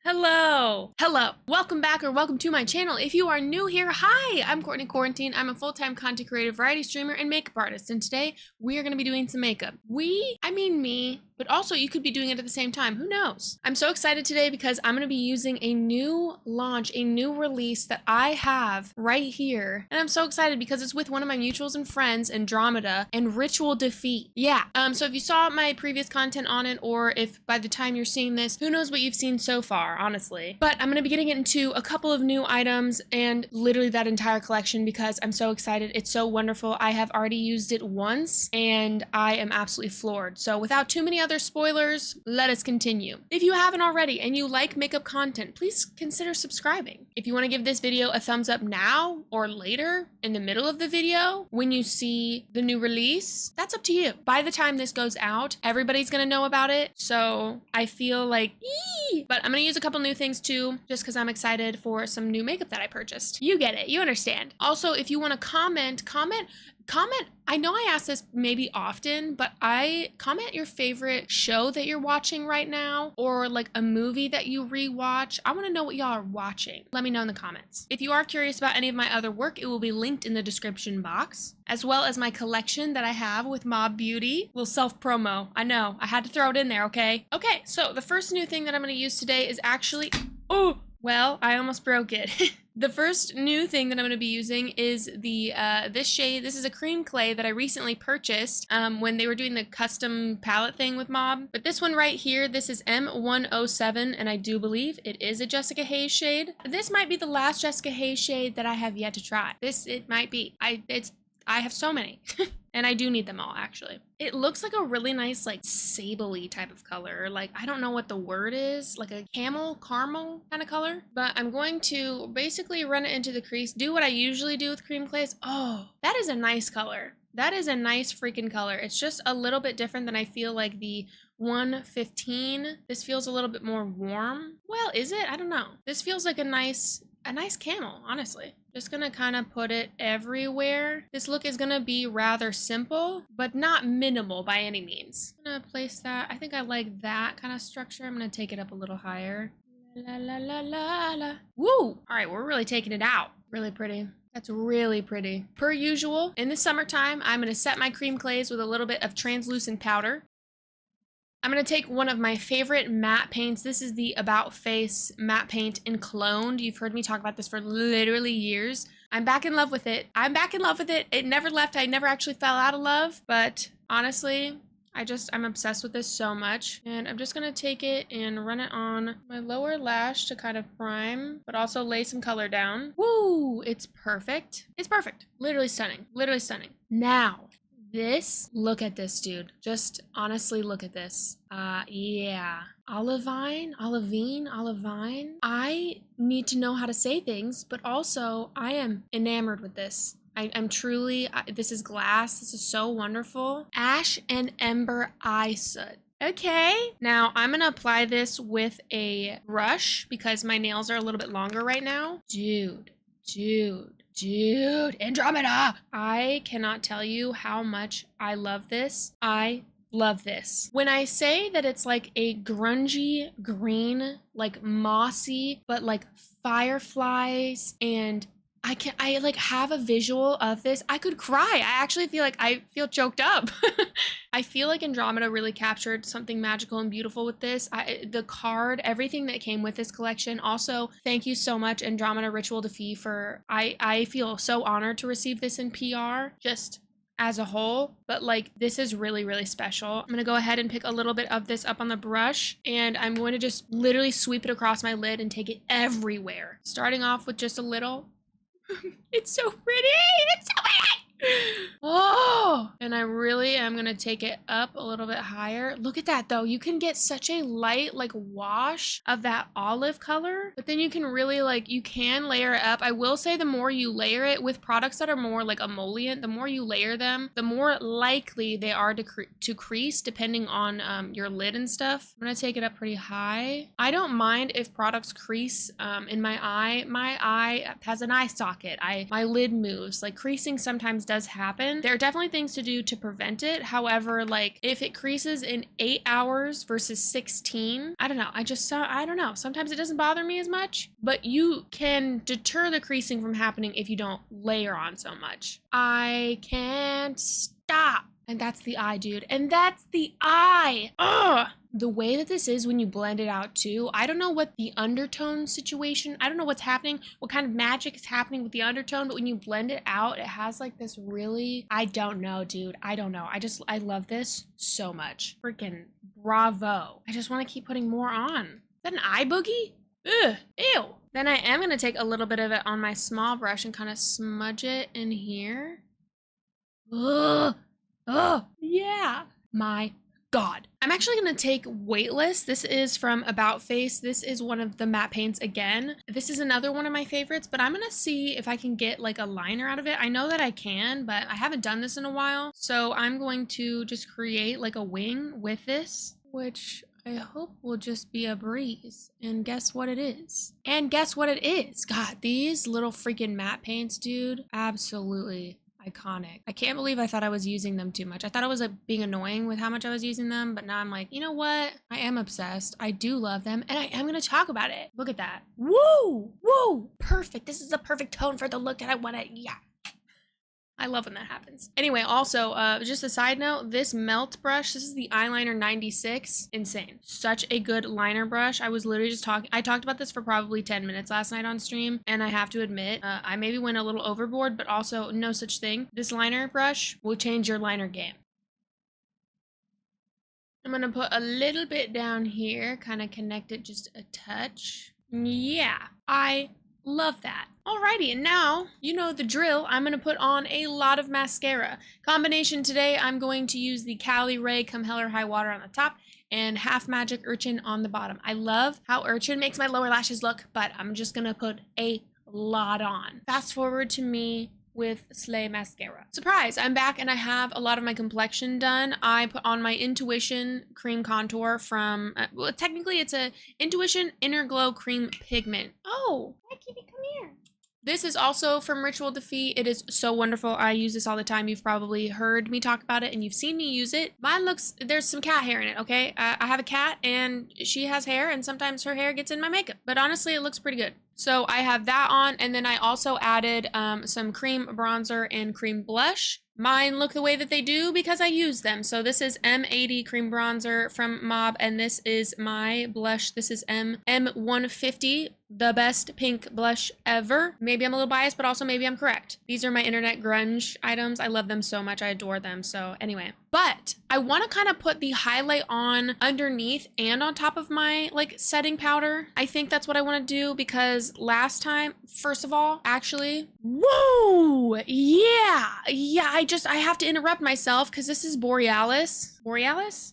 Hello, welcome back or welcome to my channel. If you are new here, hi, I'm Courtney Quarantine. I'm a full-time content creator, variety streamer, and makeup artist, and today we are going to be doing some makeup. I mean me, but also you could be doing it at the same time, who knows? I'm so excited today because I'm going to be using a new launch, a new release that I have right here, and I'm so excited because it's with one of my mutuals and friends, Andromeda, and Ritual Defeat. Yeah, so if you saw my previous content on it, or if by the time you're seeing this, who knows what you've seen so far, honestly. But I'm going to be getting into a couple of new items and literally that entire collection because I'm so excited. It's so wonderful. I have already used it once and I am absolutely floored. So without too many other spoilers, let us continue. If you haven't already and you like makeup content, please consider subscribing. If you want to give this video a thumbs up now or later in the middle of the video when you see the new release, that's up to you. By the time this goes out, everybody's going to know about it. So I feel like, but I'm going to use a couple new things too, just because I'm excited for some new makeup that I purchased. You get it. You understand. Also, if you want to comment. I know I ask this maybe often, but comment your favorite show that you're watching right now, or like a movie that you rewatch. I want to know what y'all are watching. Let me know in the comments. If you are curious about any of my other work, it will be linked in the description box, as well as my collection that I have with Mob Beauty. Little self-promo. I know, I had to throw it in there, okay? Okay, so the first new thing that I'm going to use today is actually, oh, well, I almost broke it. The first new thing that I'm going to be using is this shade. This is a cream clay that I recently purchased when they were doing the custom palette thing with Mob. But this one right here, this is M107, and I do believe it is a Jessica Hayes shade. This might be the last Jessica Hayes shade that I have yet to try. It might be. I have so many. And I do need them all, actually. It looks like a really nice, like, sable-y type of color. Like, I don't know what the word is. Like a caramel kind of color. But I'm going to basically run it into the crease. Do what I usually do with cream clays. Oh, that is a nice color. That is a nice freaking color. It's just a little bit different than I feel like the 115. This feels a little bit more warm. Well, is it? I don't know. This feels like a nice camel, honestly. Just gonna kind of put it everywhere. This look is gonna be rather simple, but not minimal by any means. I'm gonna place that. I think I like that kind of structure. I'm gonna take it up a little higher. La la la la la. Woo! All right, we're really taking it out. Really pretty. That's really pretty. Per usual, in the summertime, I'm gonna set my cream clays with a little bit of translucent powder. I'm going to take one of my favorite matte paints. This is the About Face matte paint in Cloned. You've heard me talk about this for literally years. I'm back in love with it. It never left. I never actually fell out of love. But honestly, I'm obsessed with this so much. And I'm just going to take it and run it on my lower lash to kind of prime, but also lay some color down. Woo! It's perfect. It's perfect. Literally stunning. Literally stunning. Now, look at this, dude. Just honestly look at this. Yeah. Olivine. I need to know how to say things, but also I am enamored with this. I'm truly, this is glass. This is so wonderful. Ash and Ember Eye Soot. Okay. Now I'm going to apply this with a brush because my nails are a little bit longer right now. Dude, Andromeda! I cannot tell you how much I love this. I love this. When I say that it's like a grungy green, like mossy, but like fireflies, and I like have a visual of this. I could cry. I actually feel like I feel choked up. I feel like Andromeda really captured something magical and beautiful with this. The card, everything that came with this collection. Also, thank you so much, Andromeda Ritual Defeat, for I feel so honored to receive this in PR, just as a whole, but like this is really, really special. I'm gonna go ahead and pick a little bit of this up on the brush, and I'm going to just literally sweep it across my lid and take it everywhere. Starting off with just a little. It's so pretty. It's so pretty. Oh, and I really am gonna take it up a little bit higher. Look at that though. You can get such a light like wash of that olive color, but then you can really you can layer it up. I will say the more you layer it with products that are more like emollient, the more you layer them, the more likely they are to crease depending on your lid and stuff. I'm gonna take it up pretty high. I don't mind if products crease in my eye. My eye has an eye socket. My lid moves. Like creasing sometimes does does happen. There are definitely things to do to prevent it. However, like if it creases in 8 hours versus 16, I don't know. I don't know. Sometimes it doesn't bother me as much, but you can deter the creasing from happening if you don't layer on so much. I can't stop. And that's the eye, dude. And that's the eye. Ugh. The way that this is when you blend it out too, I don't know what the undertone situation, I don't know what's happening, what kind of magic is happening with the undertone, but when you blend it out, it has like this really, I don't know, dude. I don't know. I love this so much. Freaking bravo. I just want to keep putting more on. Is that an eye boogie? Ugh, ew. Then I am going to take a little bit of it on my small brush and kind of smudge it in here. Ugh. Oh, yeah. My God. I'm actually going to take Weightless. This is from About Face. This is one of the matte paints again. This is another one of my favorites, but I'm going to see if I can get like a liner out of it. I know that I can, but I haven't done this in a while. So I'm going to just create like a wing with this, which I hope will just be a breeze. And guess what it is? And guess what it is? God, these little freaking matte paints, dude, absolutely iconic. I can't believe I thought I was using them too much. I thought I was like being annoying with how much I was using them, but now I'm like, you know what? I am obsessed. I do love them, and I am gonna talk about it. Look at that. Woo! Woo! Perfect. This is a perfect tone for the look that I wanna, yeah. I love when that happens. Anyway, also, just a side note, this melt brush, this is the Eyeliner 96. Insane. Such a good liner brush. I was literally just I talked about this for probably 10 minutes last night on stream, and I have to admit, I maybe went a little overboard, but also no such thing. This liner brush will change your liner game. I'm gonna put a little bit down here, kind of connect it just a touch. Yeah, I love that. Alrighty, and now you know the drill. I'm gonna put on a lot of mascara. Combination today, I'm going to use the Cali Ray Come Hell or High Water on the top and Half Magic Urchin on the bottom. I love how Urchin makes my lower lashes look, but I'm just gonna put a lot on. Fast forward to me with Slay Mascara. Surprise, I'm back and I have a lot of my complexion done. I put on my Intuition Cream Contour from, well, technically it's a Intuition Inner Glow Cream Pigment. Oh, hi Kitty, come here. This is also from Ritual Defeat. It is so wonderful. I use this all the time. You've probably heard me talk about it and you've seen me use it. Mine looks, there's some cat hair in it, okay? I have a cat and she has hair and sometimes her hair gets in my makeup, but honestly, it looks pretty good. So I have that on, and then I also added some cream bronzer and cream blush. Mine look the way that they do because I use them. So this is M80 cream bronzer from Mob, and this is my blush. This is M150, the best pink blush ever. Maybe I'm a little biased, but also maybe I'm correct. These are my internet grunge items. I love them so much. I adore them. So anyway, but I want to kind of put the highlight on underneath and on top of my like setting powder. I think that's what I want to do because last time, first of all, actually, whoa, yeah, I have to interrupt myself because this is Borealis,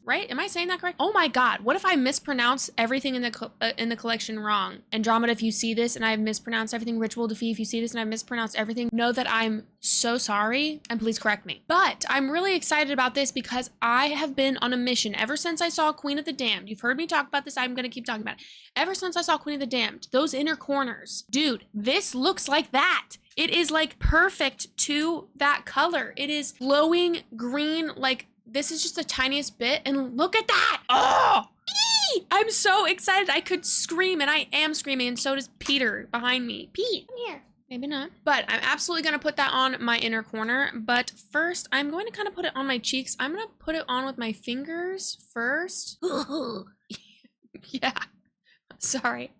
right? Am I saying that correct? Oh my God, what if I mispronounce everything in the collection wrong? Andromeda, if you see this and I've mispronounced everything, Ritual Defeat, if you see this and I've mispronounced everything, know that I'm so sorry and please correct me. But I'm really excited about this because I have been on a mission ever since I saw Queen of the Damned. You've heard me talk about this. I'm going to keep talking about it. Ever since I saw Queen of the Damned, those inner corners, dude, this looks like that. It is like perfect to that color. It is glowing green. Like this is just the tiniest bit. And look at that. Oh, I'm so excited. I could scream and I am screaming. And so does Peter behind me. Pete, come here. Maybe not. But I'm absolutely going to put that on my inner corner. But first, I'm going to kind of put it on my cheeks. I'm going to put it on with my fingers first. Yeah. Sorry.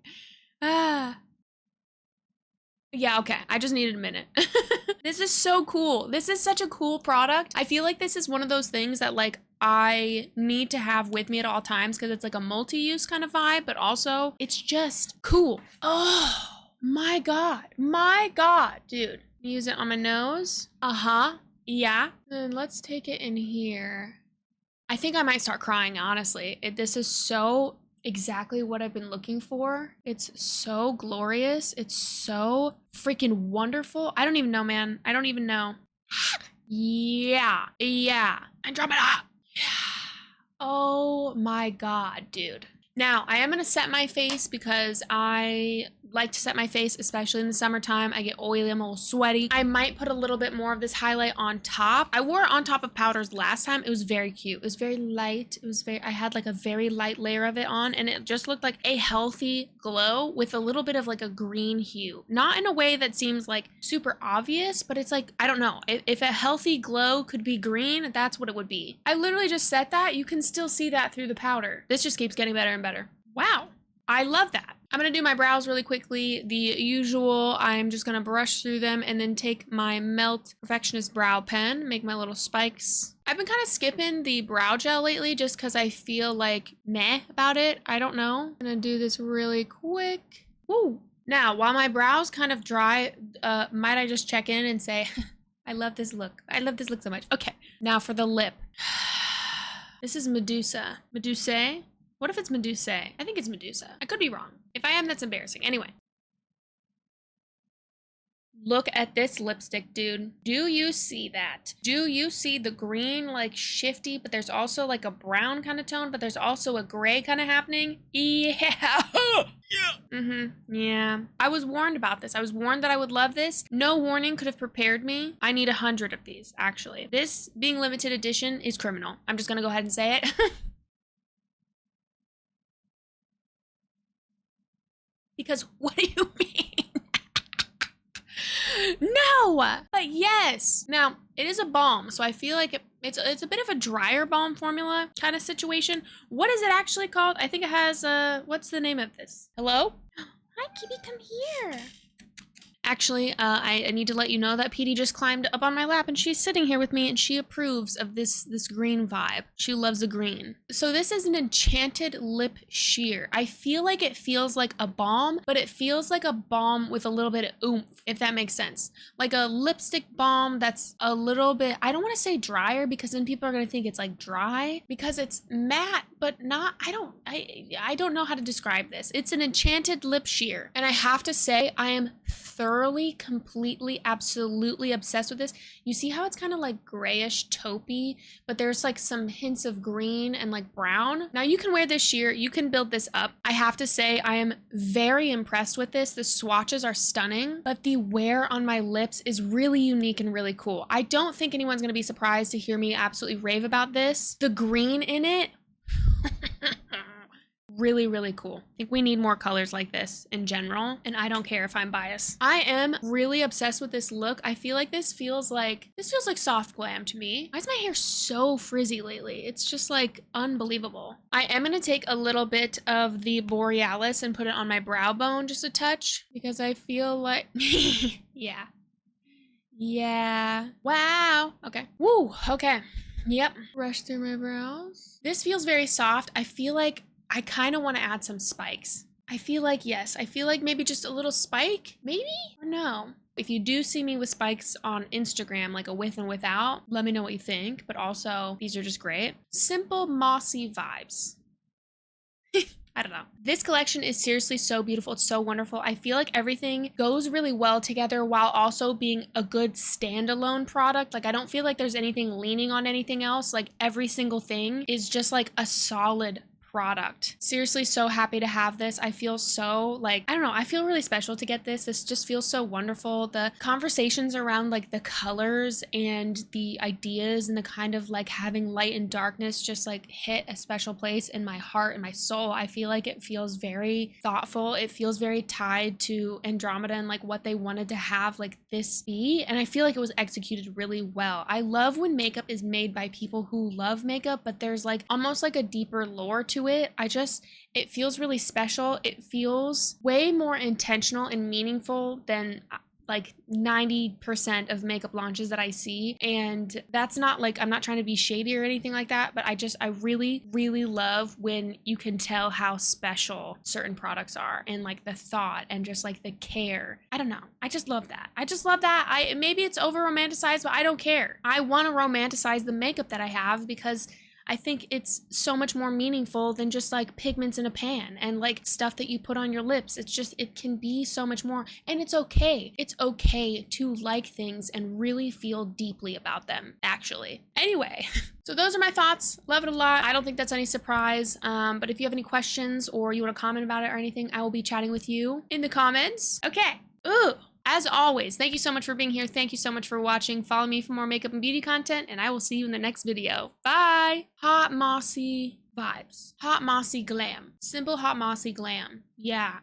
Yeah, okay. I just needed a minute. This is so cool. This is such a cool product. I feel like this is one of those things that like I need to have with me at all times because it's like a multi-use kind of vibe, but also it's just cool. Oh my God. My God, dude. Use it on my nose. Uh-huh. Yeah. Then let's take it in here. I think I might start crying, honestly. This is so exactly what I've been looking for. It's so glorious. It's so freaking wonderful. I don't even know, man. I don't even know. Yeah. Yeah. Andromeda. Yeah. Oh my God, dude. Now, I am going to set my face because I like to set my face, especially in the summertime. I get oily, I'm a little sweaty. I might put a little bit more of this highlight on top. I wore it on top of powders last time. It was very cute. It was very light. I had like a very light layer of it on, and it just looked like a healthy glow with a little bit of like a green hue. Not in a way that seems like super obvious, but it's like, I don't know. If a healthy glow could be green, that's what it would be. I literally just set that. You can still see that through the powder. This just keeps getting better and better. Wow. I love that. I'm going to do my brows really quickly. The usual, I'm just going to brush through them and then take my Melt Perfectionist brow pen, make my little spikes. I've been kind of skipping the brow gel lately just because I feel like meh about it. I don't know. I'm going to do this really quick. Woo. Now, while my brows kind of dry, might I just check in and say, I love this look. I love this look so much. Okay. Now for the lip. This is Medusa. Medusa? What if it's Medusa? I think it's Medusa. I could be wrong. If I am, that's embarrassing. Anyway. Look at this lipstick, dude. Do you see that? Do you see the green, like, shifty, but there's also, like, a brown kind of tone, but there's also a gray kind of happening? Yeah. Yeah. I was warned about this. I was warned that I would love this. No warning could have prepared me. I need 100 of these, actually. This being limited edition is criminal. I'm just gonna go ahead and say it. Because what do you mean? No, but yes. Now, it is a balm, so I feel like it's a bit of a drier balm formula kind of situation. What is it actually called? I think it has, what's the name of this? Hello? Hi, Kitty, come here. Actually, I need to let you know that PD just climbed up on my lap and she's sitting here with me and she approves of this green vibe. She loves the green. So this is an enchanted lip sheer. I feel like it feels like a balm, but it feels like a balm with a little bit of oomph, if that makes sense. Like a lipstick balm that's a little bit, I don't want to say drier because then people are going to think it's like dry because it's matte, but not, I don't know how to describe this. It's an enchanted lip sheer. And I have to say, I am thoroughly, completely, absolutely obsessed with this. You see how it's kind of like grayish taupey, but there's like some hints of green and like brown. Now you can wear this sheer, you can build this up. I have to say I am very impressed with this. The swatches are stunning, but the wear on my lips is really unique and really cool. I don't think anyone's gonna be surprised to hear me absolutely rave about this. The green in it, really, really cool. I think we need more colors like this in general, and I don't care if I'm biased. I am really obsessed with this look. I feel like this feels like soft glam to me. Why is my hair so frizzy lately? It's just like unbelievable. I am gonna take a little bit of the Borealis and put it on my brow bone just a touch because I feel like, yeah. Wow. Okay. Woo. Okay. Yep. Brush through my brows. This feels very soft. I feel like I kind of want to add some spikes. I feel like, yes, I feel like maybe just a little spike, maybe? Or no? If you do see me with spikes on Instagram, like a with and without, let me know what you think. But also, these are just great. Simple, mossy vibes. I don't know. This collection is seriously so beautiful. It's so wonderful. I feel like everything goes really well together while also being a good standalone product. Like I don't feel like there's anything leaning on anything else. Like every single thing is just like a solid product. Seriously, so happy to have this. I feel so like, I don't know, I feel really special to get this. This just feels so wonderful. The conversations around like the colors and the ideas and the kind of like having light and darkness just like hit a special place in my heart and my soul. I feel like it feels very thoughtful. It feels very tied to Andromeda and like what they wanted to have like this be. And I feel like it was executed really well. I love when makeup is made by people who love makeup, but there's like almost like a deeper lore to it. It feels really special. It feels way more intentional and meaningful than like 90% of makeup launches that I see. And that's not like, I'm not trying to be shady or anything like that, but I really, really love when you can tell how special certain products are and like the thought and just like the care. I don't know. I just love that. Maybe it's over romanticized, but I don't care. I want to romanticize the makeup that I have because I think it's so much more meaningful than just like pigments in a pan and like stuff that you put on your lips. It's just, it can be so much more, and it's okay. It's okay to like things and really feel deeply about them, actually. Anyway, so those are my thoughts. Love it a lot. I don't think that's any surprise. But if you have any questions or you want to comment about it or anything, I will be chatting with you in the comments. Okay. Ooh. As always, thank you so much for being here. Thank you so much for watching. Follow me for more makeup and beauty content, and I will see you in the next video. Bye! Hot mossy vibes. Hot mossy glam. Simple hot mossy glam. Yeah.